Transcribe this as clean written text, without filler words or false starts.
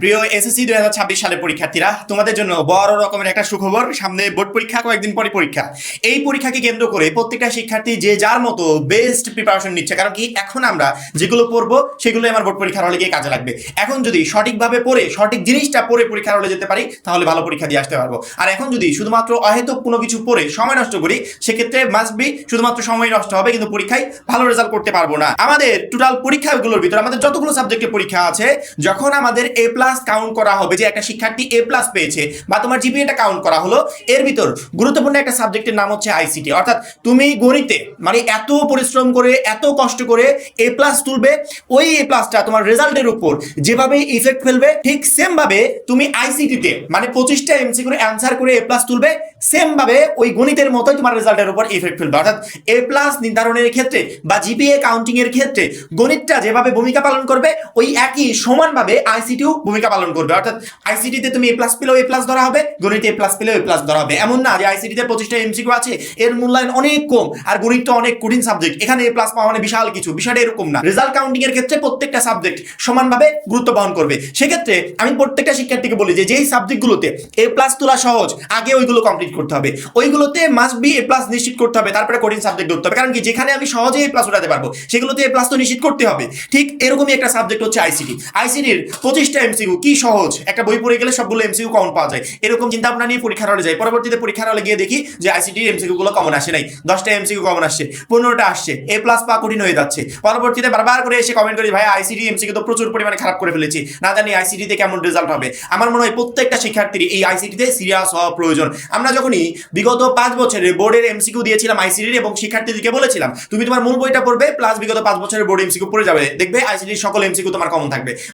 প্রিয় এসএসসি 2026 সালের পরীক্ষার্থীরা, তোমাদের জন্য বড় রকমের একটা সুখবর। সামনে বোর্ড পরীক্ষা, কয়েকদিন পরে পরীক্ষা। এই পরীক্ষাকে কেন্দ্র করে প্রত্যেকটা শিক্ষার্থী যে যার মতো বেস্ট প্রিপারেশন নিচ্ছে। কারণ কি, এখন আমরা যেগুলো পড়বো সেগুলো আমার বোর্ড পরীক্ষার হলে গিয়ে কাজে লাগবে। এখন যদি সঠিকভাবে পড়ে সঠিক জিনিসটা পড়ে পরীক্ষার হলে যেতে পারি, তাহলে ভালো পরীক্ষা দিয়ে আসতে পারবো। আর এখন যদি শুধুমাত্র অহেতুক কোনো কিছু পড়ে সময় নষ্ট করি, সেক্ষেত্রে মাস্ট বি শুধুমাত্র সময় নষ্ট হবে, কিন্তু পরীক্ষায় ভালো রেজাল্ট করতে পারবো না। আমাদের টোটাল পরীক্ষাগুলোর ভিতরে আমাদের যতগুলো সাবজেক্টে পরীক্ষা আছে, যখন আমাদের এ প্লাস কাউন্ট করা হবে যে একটা শিক্ষার্থী এ প্লাস পেয়েছে বা তোমার জিপিএটা কাউন্ট করা হলো, এর ভিতর গুরুত্বপূর্ণ একটা সাবজেক্টের নাম হচ্ছে আইসিটি। অর্থাৎ তুমি গণিতে মানে এত পরিশ্রম করে এত কষ্ট করে এ প্লাস তুলবে, ওই এ প্লাসটা তোমার রেজাল্টের উপর যেভাবে ইফেক্ট ফেলবে, ঠিক সেম ভাবে তুমি আইসিটিতে মানে 25টা এমসিকিউর অ্যান্সার করে এ প্লাস তুলবে, সেম ভাবে ওই গণিতের মতোই তোমার রেজাল্টের উপর ইফেক্ট ফেলবে। অর্থাৎ এ প্লাস নির্ধারণের ক্ষেত্রে বা জিপিএ কাউন্টিং এর ক্ষেত্রে গণিতটা যেভাবে ভূমিকা পালন করবে, ওই একই সমানভাবে আইসিটিও ভূমিকা পালন করবে। অর্থাৎ আইসিটিতে তুমি এ প্লাস পেলেও এ প্লাস ধরা হবে, গণিতে এ প্লাস পেলেও এ প্লাস ধরা হবে। এমন না যে আইসিটিতে 25টা এমসিকিউ আছে, এর মূল্যায়ন অনেক কম, আর গণিতটা অনেক কঠিন সাবজেক্ট, এখানে এ প্লাস পাওয়া মানে বিশাল কিছু। বিষয়টা এরকম না। রেজাল্ট কাউন্টিং এর ক্ষেত্রে প্রত্যেকটা সাবজেক্ট সমানভাবে গুরুত্ব বহন করবে। সেক্ষেত্রে আমি প্রত্যেকটা শিক্ষার্থীকে বলি যে যেই সাবজেক্টগুলোতে এ প্লাস তোলা সহজ, আগে ওইগুলো কমপ্লিট করতে হবে। ওইগুলোতে মাস্ট বি এ প্লাস নিশ্চিত করতে হবে, তারপরে কঠিন সাবজেক্ট ধরতে হবে। কারণ কি, যেখানে আমি সহজে এ প্লাস উঠাতে পারবো সেগুলোতে এ প্লাস তো নিশ্চিত করতে হবে। ঠিক এরকমই একটা সাবজেক্ট হচ্ছে আইসিটি। আইসিটির 25টা এমসিকিউ কি সহজ, একটা বই পড়ে গেলে সবগুলো এমসিকিউ কমন পাওয়া যায়। এরকম চিন্তা ভাবনা নিয়ে পরীক্ষার হলে যাই, পরবর্তীতে পরীক্ষার হলে গিয়ে দেখি যে আইসিটির এমসিকিউ গুলো কমন আসে নাই, 10টা এমসিকিউ কমন আসছে, 15টা আসছে, এ প্লাস পাওয়া কঠিন হয়ে যাচ্ছে। পরবর্তীতে বারবার করে এসে কমেন্ট করি, ভাই আইসিটি এমসিকিউ তো প্রচুর পরিমাণে খারাপ করে ফেলেছি, না জানি আইসিটিতে কেমন রেজাল্ট হবে। আমার মনে হয় প্রত্যেকটা শিক্ষার্থীর এই আইসিটিতে সিরিয়াস হওয়া প্রয়োজন। আমরা যখনই বিগত 5 বছরের বোর্ডের এমসিকিউ দিয়েছিলাম আইসিটির, এবং শিক্ষার্থীদেরকে বলেছিলাম তুমি তোমার মূল বইটা পড়বে প্লাস বিগত 5 বছরের বোর্ড এমসিকিউ পড়ে যাবে, দেখবে আইসিটির সকল এমসিকিউ তোমার কমন থাকবে।